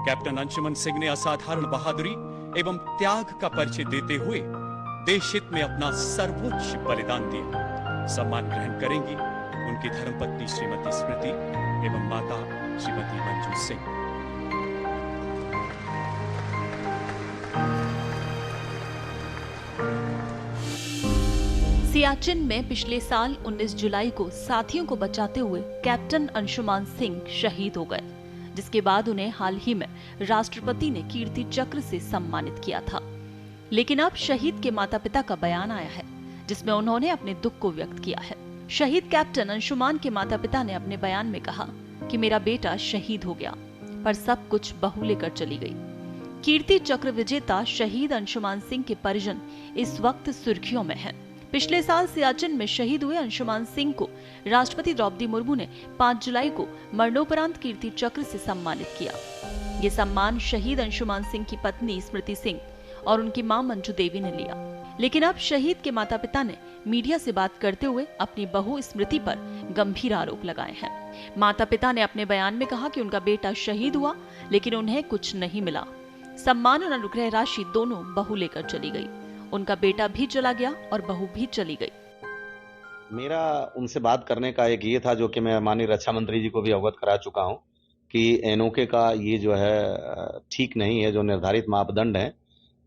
Captain Anshuman Singh ने असाधारण बहादुरी एवं त्याग का परिचय देते हुए देश हित में अपना सर्वोच्च बलिदान दिया। सम्मान ग्रहण करेंगी उनकी धर्मपत्नी श्रीमती स्मृति एवं माता श्रीमती मंजू सिंह। सियाचिन में पिछले साल 19 जुलाई को साथियों को बचाते हुए कैप्टन अंशुमान सिंह शहीद हो गए, जिसके बाद उन्हें हाल ही में राष्ट्रपति ने कीर्ति चक्र से सम्मानित किया था। लेकिन अब शहीद के माता पिता का बयान आया है, जिसमें उन्होंने अपने दुख को व्यक्त किया है। शहीद कैप्टन अंशुमान के माता पिता ने अपने बयान में कहा कि मेरा बेटा शहीद हो गया, पर सब कुछ बहू लेकर चली गई। कीर्ति चक्र विजेता शहीद अंशुमान सिंह के परिजन इस वक्त सुर्खियों में हैं। पिछले साल सियाचिन में शहीद हुए अंशुमान सिंह को राष्ट्रपति द्रौपदी मुर्मू ने 5 जुलाई को मरणोपरांत कीर्ति चक्र से सम्मानित किया। ये सम्मान शहीद अंशुमान सिंह की पत्नी स्मृति सिंह और उनकी मां मंजू देवी ने लिया। लेकिन अब शहीद के माता पिता ने मीडिया से बात करते हुए अपनी बहू स्मृति पर गंभीर आरोप लगाए हैं। माता पिता ने अपने बयान में कहा कि उनका बेटा शहीद हुआ, लेकिन उन्हें कुछ नहीं मिला। सम्मान और अनुग्रह राशि दोनों बहू लेकर चली गई। उनका बेटा भी चला गया और बहू भी चली गई। मेरा उनसे बात करने का एक ये था, जो कि मैं माननीय रक्षा मंत्री जी को भी अवगत करा चुका हूं, कि एनओके का ये जो है ठीक नहीं है, जो निर्धारित मापदंड है।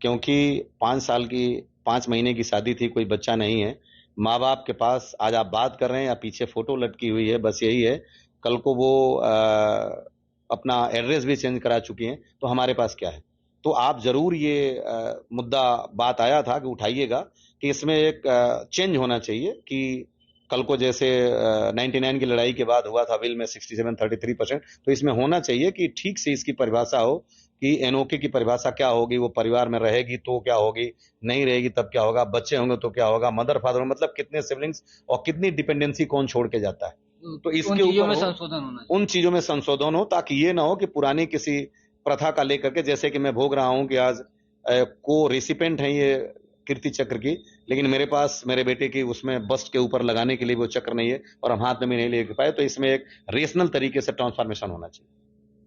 क्योंकि 5 महीने की शादी थी, कोई बच्चा नहीं है। माँ बाप के पास आज आप बात कर रहे हैं या पीछे फोटो लटकी हुई है, बस यही है। कल को वो अपना एड्रेस भी चेंज करा चुकी हैं, तो हमारे पास क्या है? तो आप जरूर ये मुद्दा बात आया था कि उठाइएगा कि इसमें एक चेंज होना चाहिए, कि कल को जैसे 99 की लड़ाई के बाद हुआ था विल में 67-33%, तो इसमें होना चाहिए कि ठीक से इसकी परिभाषा हो कि एनओके की परिभाषा क्या होगी, वो परिवार में रहेगी तो क्या होगी, नहीं रहेगी तब क्या होगा, बच्चे होंगे तो क्या होगा, मदर फादर मतलब कितने सिबलिंग्स और कितनी डिपेंडेंसी कौन छोड़ के जाता है। तो इसके ऊपर उन चीजों में संशोधन हो, ताकि ये ना हो कि पुरानी किसी प्रथा का लेकर के, जैसे कि मैं भोग रहा हूं कि आज को रेसिपेंट है ये कीर्ति चक्र की, लेकिन मेरे पास मेरे बेटे की उसमें बस्ट के ऊपर लगाने के लिए वो चक्र नहीं है और हम हाथ में भी नहीं ले पाए। तो इसमें एक रेशनल तरीके से ट्रांसफॉर्मेशन होना चाहिए।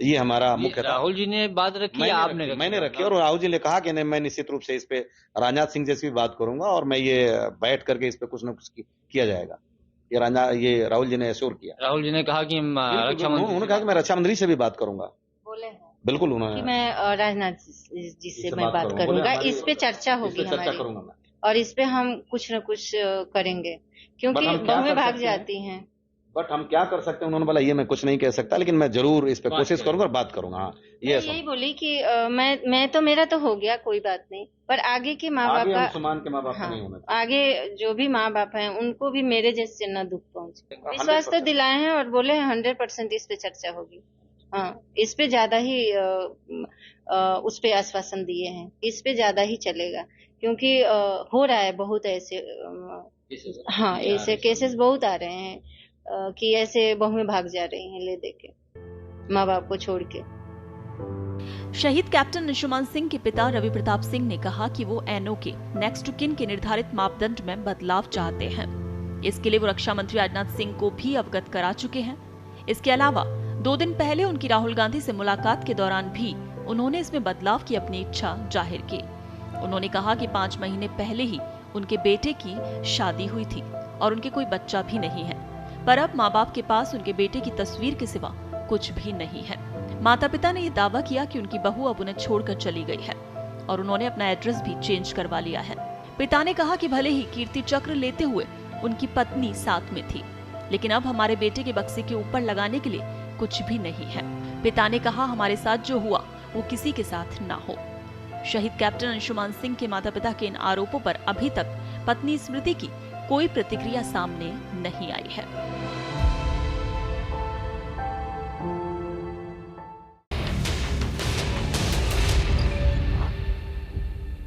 ये हमारा मुख्य था। राहुल जी ने बात रखी, आपने मैंने रखी और राहुल जी ने कहा कि नहीं, मैं निश्चित रूप से इस पे राजनाथ सिंह जैसी भी बात करूंगा और मैं ये बैठ करके इस पे कुछ न कुछ किया जाएगा। ये राहुल जी ने एश्योर किया। राहुल जी ने कहा कि उन्होंने कहा कि मैं रक्षा मंत्री से भी बात करूंगा। बोले बिल्कुल उन्होंने कि मैं राजनाथ जी से मैं बात करूंगा, इस पे चर्चा होगी हमारी और इस पे हम कुछ न कुछ करेंगे, क्योंकि बहुएं भाग जाती हैं। बट हम क्या कर सकते हैं? उन्होंने बोला ये मैं कुछ नहीं कह सकता, लेकिन मैं जरूर इस पे कोशिश करूंगा और बात करूंगा। हाँ, ये यही बोली कि मैं तो मेरा तो हो गया, कोई बात नहीं, पर आगे के माँ बाप का, अंशुमान के माँ बाप का नहीं होना चाहिए। आगे जो भी माँ बाप हैं उनको भी मेरे जैसे न दुख पहुंचे। विश्वास तो दिलाए हैं और बोले 100% इस पे चर्चा होगी। हाँ, इस पे ज्यादा ही उस पे आश्वासन दिए हैं, इस पे ज्यादा ही चलेगा, क्योंकि हो रहा है बहुत ऐसे हाँ ऐसे केसेस बहुत आ रहे हैं कि ऐसे बहुएं भाग जा रही हैं ले देके माँ बाप को छोड़ के। शहीद कैप्टन अंशुमान सिंह के पिता रवि प्रताप सिंह ने कहा कि वो एनओके नेक्स्ट टू किन के निर्धारित मापदंड में बदलाव चाहते हैं। इसके लिए वो रक्षा मंत्री राजनाथ सिंह को भी अवगत करा चुके हैं। इसके अलावा 2 दिन पहले उनकी राहुल गांधी से मुलाकात के दौरान भी उन्होंने इसमें बदलाव की अपनी इच्छा जाहिर की। उन्होंने कहा कि 5 महीने पहले ही उनके बेटे की शादी हुई थी और उनके कोई बच्चा भी नहीं है, पर अब माँ बाप के पास उनके बेटे की तस्वीर के सिवा कुछ भी नहीं है। माता पिता ने यह दावा किया कि उनकी बहू अब उन्हें छोड़कर चली गई है और उन्होंने अपना एड्रेस भी चेंज करवा लिया है। पिता ने कहा कि भले ही कीर्ति चक्र लेते हुए उनकी पत्नी साथ में थी, लेकिन अब हमारे बेटे के बक्से के ऊपर लगाने के लिए कुछ भी नहीं है। पिता ने कहा हमारे साथ जो हुआ वो किसी के साथ ना हो। शहीद कैप्टन अंशुमान सिंह के माता पिता के इन आरोपों पर अभी तक पत्नी स्मृति की कोई प्रतिक्रिया सामने नहीं आई है।